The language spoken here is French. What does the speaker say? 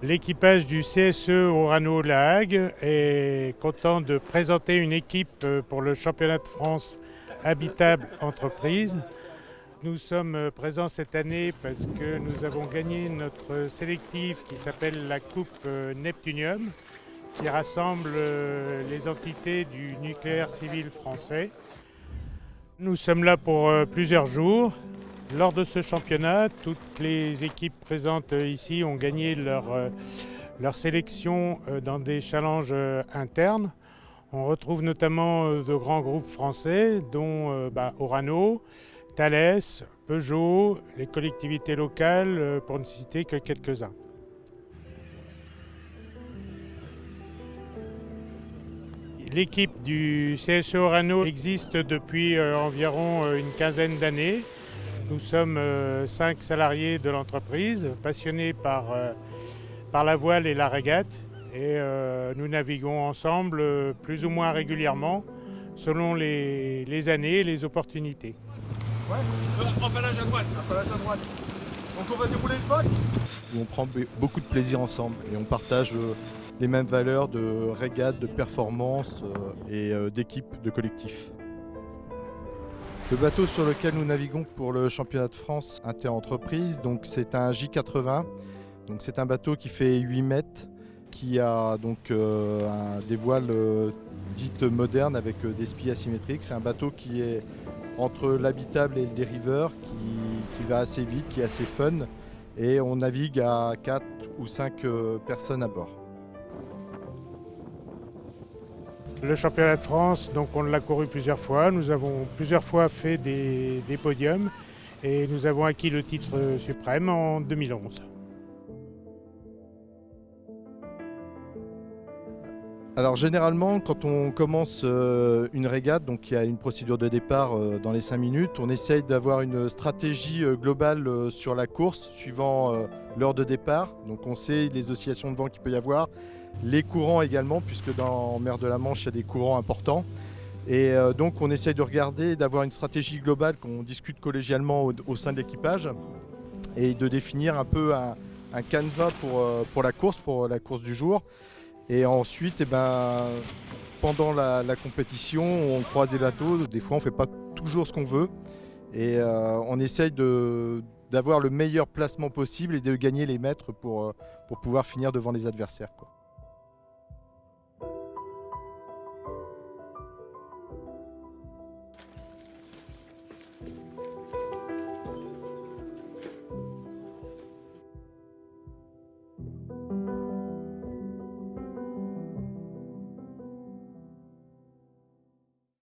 L'équipage du CSE Orano-La Hague est content de présenter une équipe pour le championnat de France habitable entreprise. Nous sommes présents cette année parce que nous avons gagné notre sélectif qui s'appelle la Coupe Neptunium, qui rassemble les entités du nucléaire civil français. Nous sommes là pour plusieurs jours. Lors de ce championnat, toutes les équipes présentes ici ont gagné leur sélection dans des challenges internes. On retrouve notamment de grands groupes français, dont Orano, Thales, Peugeot, les collectivités locales, pour ne citer que quelques-uns. L'équipe du CSE Orano existe depuis environ une quinzaine d'années. Nous sommes 5 salariés de l'entreprise, passionnés par la voile et la régate. Et nous naviguons ensemble plus ou moins régulièrement, selon les années et les opportunités. Ouais. Enfalage à droite. Enfalage à droite. Donc on va dérouler le bac. On prend beaucoup de plaisir ensemble et on partage les mêmes valeurs de régate, de performance et d'équipe, de collectif. Le bateau sur lequel nous naviguons pour le championnat de France inter-entreprise, donc c'est un J80. Donc c'est un bateau qui fait 8 mètres, qui a donc des voiles dites modernes avec des spies asymétriques. C'est un bateau qui est entre l'habitable et le dériveur, qui va assez vite, qui est assez fun. Et on navigue à 4 ou 5 personnes à bord. Le championnat de France, donc on l'a couru plusieurs fois. Nous avons plusieurs fois fait des podiums et nous avons acquis le titre suprême en 2011. Alors généralement, quand on commence une régate, donc il y a une procédure de départ dans les 5 minutes, on essaye d'avoir une stratégie globale sur la course, suivant l'heure de départ. Donc on sait les oscillations de vent qu'il peut y avoir, les courants également, puisque en mer de la Manche, il y a des courants importants. Et donc on essaye de regarder, d'avoir une stratégie globale qu'on discute collégialement au sein de l'équipage, et de définir un peu un canevas pour la course du jour. Et ensuite, pendant la compétition, on croise des bateaux. Des fois, on ne fait pas toujours ce qu'on veut. Et on essaye d'avoir le meilleur placement possible et de gagner les mètres pour pouvoir finir devant les adversaires, quoi.